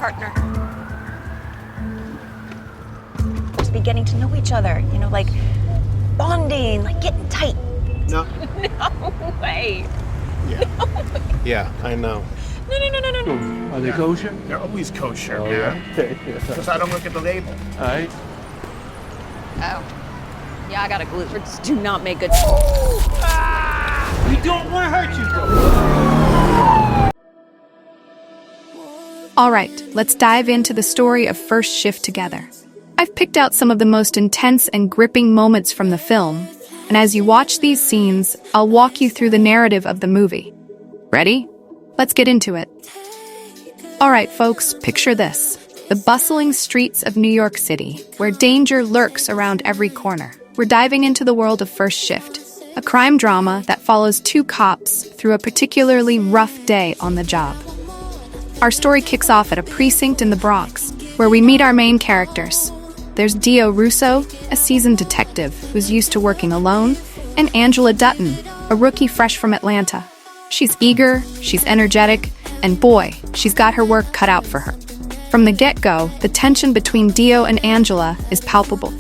partner. Just be getting to know each other, you know, like bonding, like getting tight. No. No way. Yeah. No way. Yeah, I know. No. Are they kosher? They're always kosher, Oh, man. yeah? Okay. Because I don't look at the label. All right. Oh. Yeah, I got a glue. Do not make good. We don't want to hurt you. All right, let's dive into the story of First Shift together. I've picked out some of the most intense and gripping moments from the film, and as you watch these scenes, I'll walk you through the narrative of the movie. Ready? Let's get into it. All right, folks, picture this. The bustling streets of New York City, where danger lurks around every corner. We're diving into the world of First Shift, a crime drama that follows two cops through a particularly rough day on the job. Our story kicks off at a precinct in the Bronx, where we meet our main characters. There's Dio Russo, a seasoned detective who's used to working alone, and Angela Dutton, a rookie fresh from Atlanta. She's eager, she's energetic, and boy, she's got her work cut out for her. From the get-go, the tension between Dio and Angela is palpable.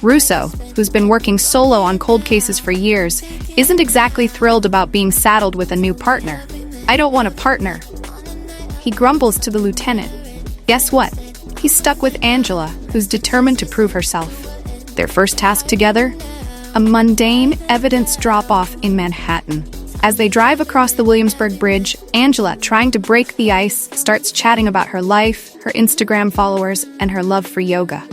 Russo, who's been working solo on cold cases for years, isn't exactly thrilled about being saddled with a new partner. I don't want a partner. He grumbles to the lieutenant. Guess what? He's stuck with Angela, who's determined to prove herself. Their first task together? A mundane evidence drop-off in Manhattan. As they drive across the Williamsburg Bridge, Angela, trying to break the ice, starts chatting about her life, her Instagram followers, and her love for yoga.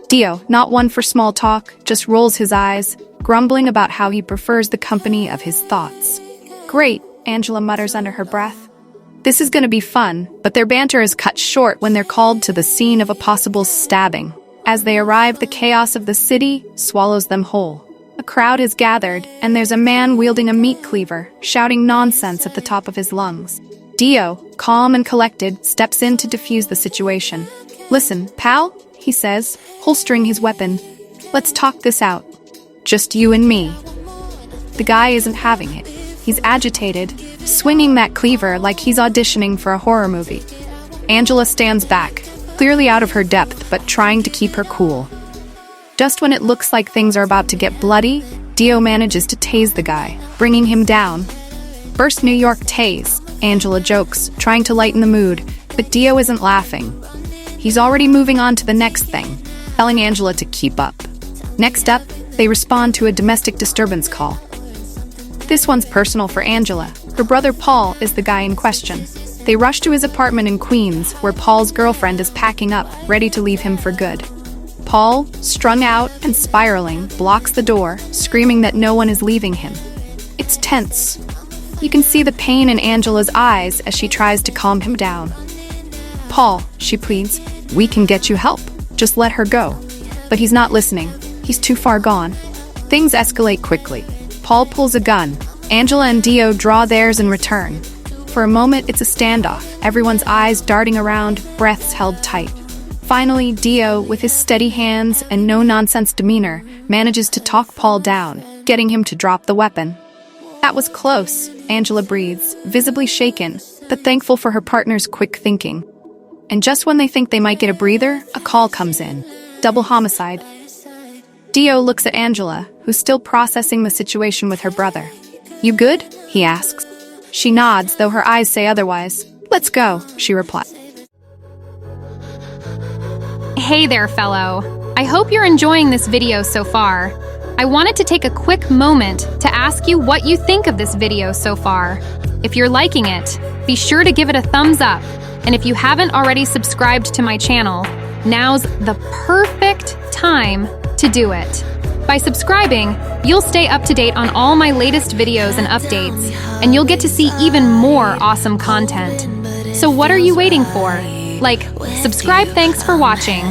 Dio, not one for small talk, just rolls his eyes, grumbling about how he prefers the company of his thoughts. Great, Angela mutters under her breath. This is going to be fun, but their banter is cut short when they're called to the scene of a possible stabbing. As they arrive, the chaos of the city swallows them whole. A crowd is gathered, and there's a man wielding a meat cleaver, shouting nonsense at the top of his lungs. Dio, calm and collected, steps in to defuse the situation. Listen, pal, he says, holstering his weapon. Let's talk this out. Just you and me. The guy isn't having it. He's agitated, swinging that cleaver like he's auditioning for a horror movie. Angela stands back, clearly out of her depth, but trying to keep her cool. Just when it looks like things are about to get bloody, Dio manages to tase the guy, bringing him down. First New York tase, Angela jokes, trying to lighten the mood, but Dio isn't laughing. He's already moving on to the next thing, telling Angela to keep up. Next up, they respond to a domestic disturbance call. This one's personal for Angela. Her brother Paul is the guy in question. They rush to his apartment in Queens, where Paul's girlfriend is packing up, ready to leave him for good. Paul, strung out and spiraling, blocks the door, screaming that no one is leaving him. It's tense. You can see the pain in Angela's eyes as she tries to calm him down. Paul, she pleads, we can get you help. Just let her go. But he's not listening. He's too far gone. Things escalate quickly. Paul pulls a gun. Angela and Dio draw theirs in return. For a moment, it's a standoff, everyone's eyes darting around, breaths held tight. Finally, Dio, with his steady hands and no-nonsense demeanor, manages to talk Paul down, getting him to drop the weapon. That was close, Angela breathes, visibly shaken, but thankful for her partner's quick thinking. And just when they think they might get a breather, a call comes in. Double homicide. Dio looks at Angela, who's still processing the situation with her brother. You good? He asks. She nods, though her eyes say otherwise. Let's go, she replies. Hey there, fellow. I hope you're enjoying this video so far. I wanted to take a quick moment to ask you what you think of this video so far. If you're liking it, be sure to give it a thumbs up. And if you haven't already subscribed to my channel, now's the perfect time to do it. By subscribing, you'll stay up to date on all my latest videos and updates, and you'll get to see even more awesome content. So what are you waiting for? Like, subscribe. Thanks for watching.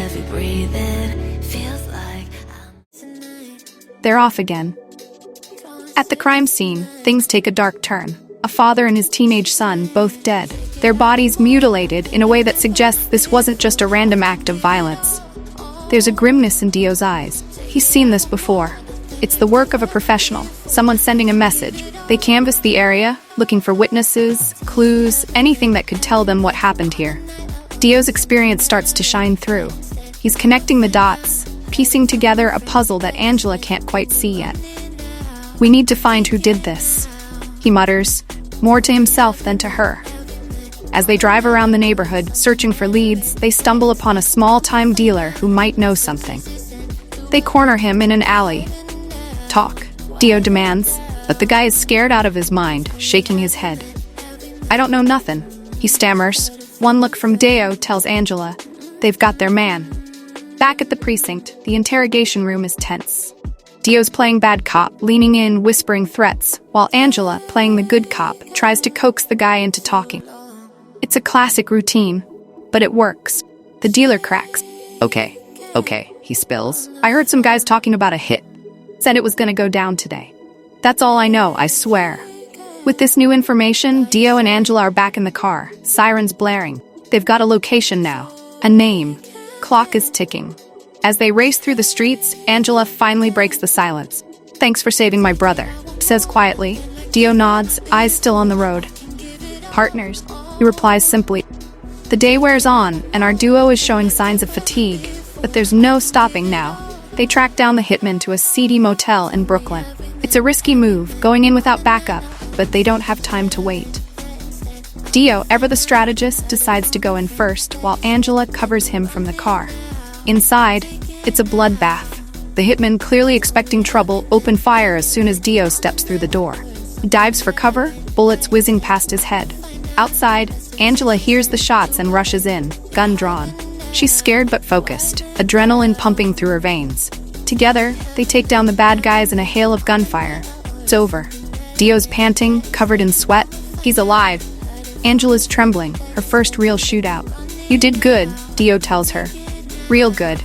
They're off again. At the crime scene, things take a dark turn. A father and his teenage son, both dead. Their bodies mutilated in a way that suggests this wasn't just a random act of violence. There's a grimness in Dio's eyes. He's seen this before. It's the work of a professional, someone sending a message. They canvass the area, looking for witnesses, clues, anything that could tell them what happened here. Dio's experience starts to shine through. He's connecting the dots, piecing together a puzzle that Angela can't quite see yet. "We need to find who did this," he mutters, more to himself than to her. As they drive around the neighborhood, searching for leads, they stumble upon a small-time dealer who might know something. They corner him in an alley. "Talk," Dio demands, but the guy is scared out of his mind, shaking his head. "I don't know nothing," he stammers. One look from Dio tells Angela they've got their man. Back at the precinct, the interrogation room is tense. Dio's playing bad cop, leaning in, whispering threats, while Angela, playing the good cop, tries to coax the guy into talking. It's a classic routine, but it works. The dealer cracks. Okay, he spills. "I heard some guys talking about a hit. Said it was gonna go down today. That's all I know, I swear." With this new information, Dio and Angela are back in the car, sirens blaring. They've got a location now, a name. Clock is ticking. As they race through the streets, Angela finally breaks the silence. "Thanks for saving my brother," says quietly. Dio nods, eyes still on the road. "Partners," he replies simply. The day wears on, and our duo is showing signs of fatigue, but there's no stopping now. They track down the hitman to a seedy motel in Brooklyn. It's a risky move, going in without backup, but they don't have time to wait. Dio, ever the strategist, decides to go in first, while Angela covers him from the car. Inside, it's a bloodbath. The hitman, clearly expecting trouble, opens fire as soon as Dio steps through the door. He dives for cover, bullets whizzing past his head. Outside, Angela hears the shots and rushes in, gun drawn. She's scared but focused, adrenaline pumping through her veins. Together, they take down the bad guys in a hail of gunfire. It's over. Dio's panting, covered in sweat. He's alive. Angela's trembling, her first real shootout. "You did good," Dio tells her. "Real good."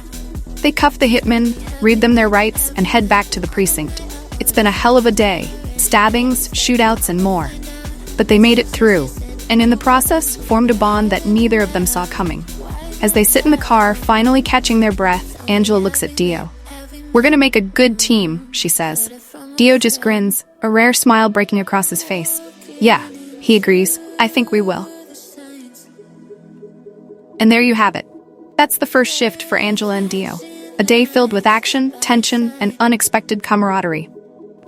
They cuff the hitmen, read them their rights, and head back to the precinct. It's been a hell of a day. Stabbings, shootouts, and more. But they made it through, and in the process, formed a bond that neither of them saw coming. As they sit in the car, finally catching their breath, Angela looks at Dio. "We're gonna make a good team," she says. Dio just grins, a rare smile breaking across his face. "Yeah," he agrees, "I think we will." And there you have it. That's the first shift for Angela and Dio. A day filled with action, tension, and unexpected camaraderie.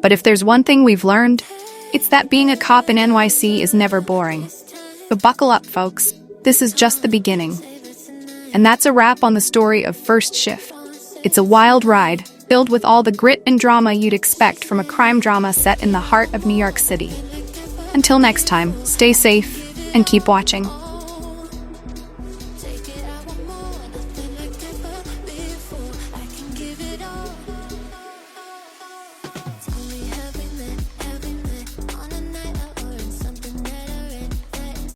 But if there's one thing we've learned, it's that being a cop in NYC is never boring. But buckle up, folks. This is just the beginning. And that's a wrap on the story of First Shift. It's a wild ride, filled with all the grit and drama you'd expect from a crime drama set in the heart of New York City. Until next time, stay safe and keep watching.